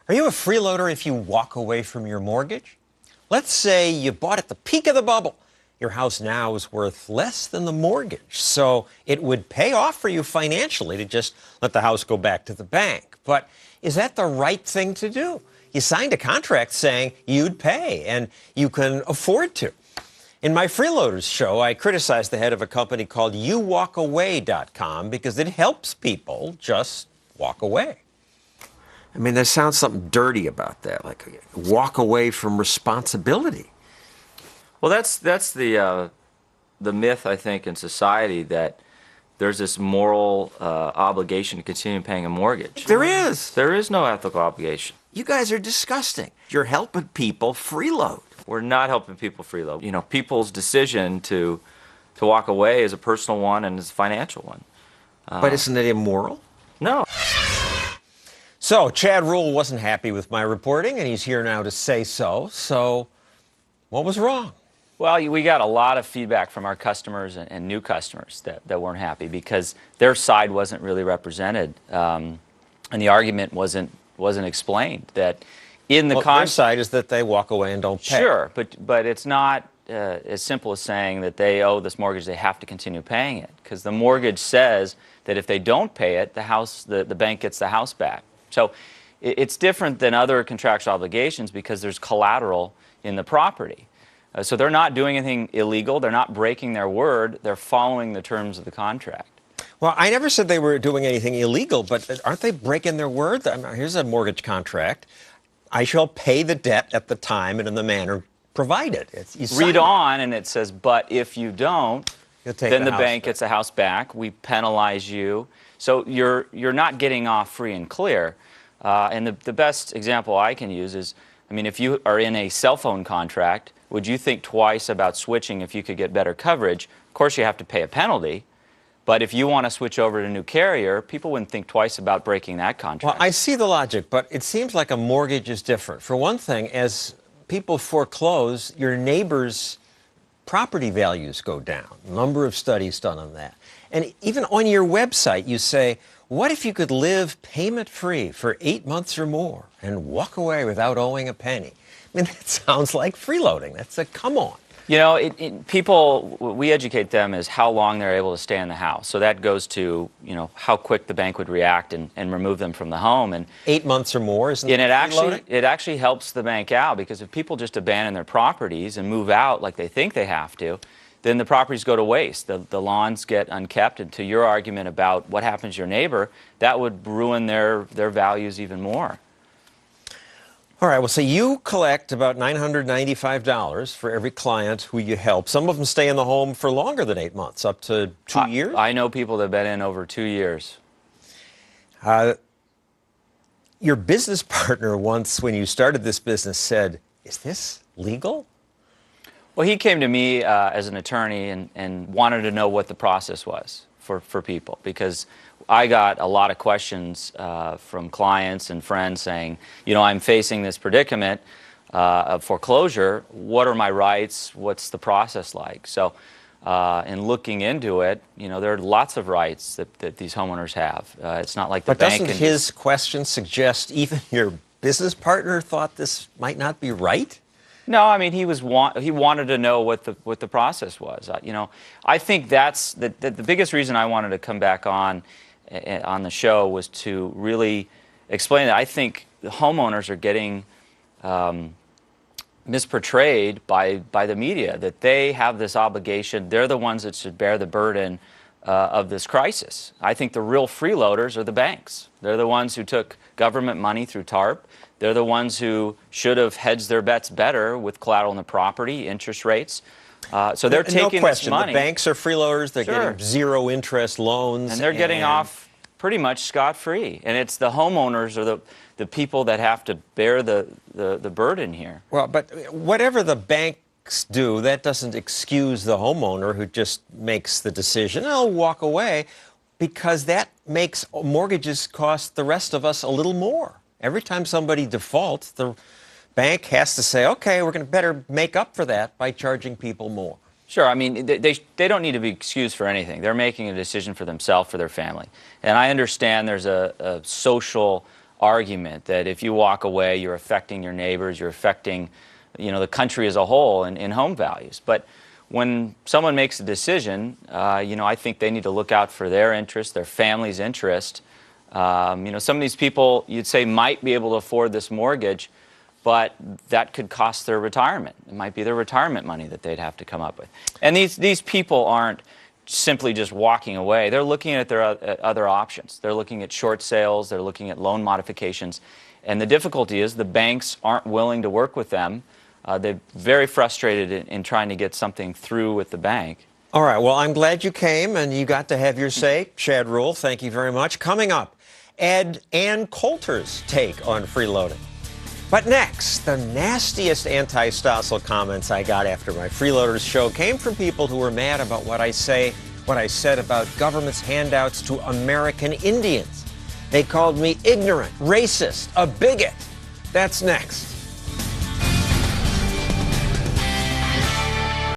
Are you a freeloader if you walk away from your mortgage? Let's say you bought at the peak of the bubble. Your house now is worth less than the mortgage, so it would pay off for you financially to just let the house go back to the bank. But is that the right thing to do? You signed a contract saying you'd pay, and you can afford to. In my Freeloaders show, I criticized the head of a company called YouWalkAway.com because it helps people just walk away. I mean, there sounds something dirty about that, like walk away from responsibility. Well, that's the myth, I think, in society, that there's this moral obligation to continue paying a mortgage. There is. There is no ethical obligation. You guys are disgusting. You're helping people freeload. We're not helping people freeload. You know, people's decision to walk away is a personal one and is a financial one. But isn't it immoral? No. So, Chad Rule wasn't happy with my reporting, and he's here now to say so. So, what was wrong? Well, we got a lot of feedback from our customers and new customers that weren't happy because their side wasn't really represented, and the argument wasn't explained. That in the their side is that they walk away and don't pay. Sure, but it's not as simple as saying that they owe this mortgage, they have to continue paying it, because the mortgage says that if they don't pay it, the bank gets the house back. So it's different than other contractual obligations because there's collateral in the property. So they're not doing anything illegal. They're not breaking their word. They're following the terms of the contract. Well, I never said they were doing anything illegal, but aren't they breaking their word? Here's a mortgage contract. I shall pay the debt at the time and in the manner provided. Read on, and it says, but if you don't, then the bank back. gets the house back. We penalize you. So you're not getting off free and clear. And the best example I can use is, I mean, if you are in a cell phone contract, would you think twice about switching if you could get better coverage? Of course, you have to pay a penalty. But if you want to switch over to a new carrier, people wouldn't think twice about breaking that contract. Well, I see the logic, but it seems like a mortgage is different. For one thing, as people foreclose, your neighbor's property values go down. A number of studies done on that. And even on your website, you say, what if you could live payment-free for 8 months or more and walk away without owing a penny? I mean, that sounds like freeloading. That's a come on. You know, people, we educate them as how long they're able to stay in the house. So that goes to, you know, how quick the bank would react and remove them from the home. And 8 months or more, isn't and that it actually helps the bank out, because if people just abandon their properties and move out like they think they have to, then the properties go to waste. The lawns get unkept. And to your argument about what happens to your neighbor, that would ruin their values even more. All right, well, so you collect about $995 for every client who you help. Some of them stay in the home for longer than 8 months, up to 2 years? I know people that have been in over 2 years. Your business partner once, when you started this business, said, is this legal? Well, he came to me as an attorney and wanted to know what the process was for people, because I got a lot of questions from clients and friends saying, you know, I'm facing this predicament of foreclosure. What are my rights? What's the process like? So in looking into it, you know, there are lots of rights that these homeowners have. It's not like the bank. But doesn't his question suggest even your business partner thought this might not be right? No, I mean, he wanted to know what the process was. You know, I think that's the biggest reason I wanted to come back on the show was to really explain that I think the homeowners are getting misportrayed by the media, that they have this obligation. They're the ones that should bear the burden of this crisis. I think the real freeloaders are the banks. They're the ones who took government money through TARP. They're the ones who should have hedged their bets better with collateral in the property, interest rates. So they're taking this money. The banks are freeloaders. They're getting zero interest loans. And they're getting off pretty much scot-free. And it's the homeowners or the people that have to bear the burden here. Well, but whatever the banks do, that doesn't excuse the homeowner who just makes the decision, I'll walk away, because that makes mortgages cost the rest of us a little more. Every time somebody defaults, the bank has to say, okay, we're going to better make up for that by charging people more. Sure. I mean, they don't need to be excused for anything. They're making a decision for themselves, for their family. And I understand there's a social argument that if you walk away, you're affecting your neighbors, you're affecting, the country as a whole in home values. But when someone makes a decision, I think they need to look out for their interest, their family's interest. Some of these people, you'd say, might be able to afford this mortgage, but that could cost their retirement. It might be their retirement money that they'd have to come up with. And these people aren't simply just walking away. They're looking at their other options. They're looking at short sales. They're looking at loan modifications. And the difficulty is the banks aren't willing to work with them. They're very frustrated in trying to get something through with the bank. All right. Well, I'm glad you came and you got to have your say. Chad Rule, thank you very much. Coming up, Ed and Coulter's take on freeloading. But next, the nastiest anti-stossel comments I got after my Freeloaders show came from people who were mad about what I said about government's handouts to American Indians. They called me ignorant, racist, a bigot. That's next.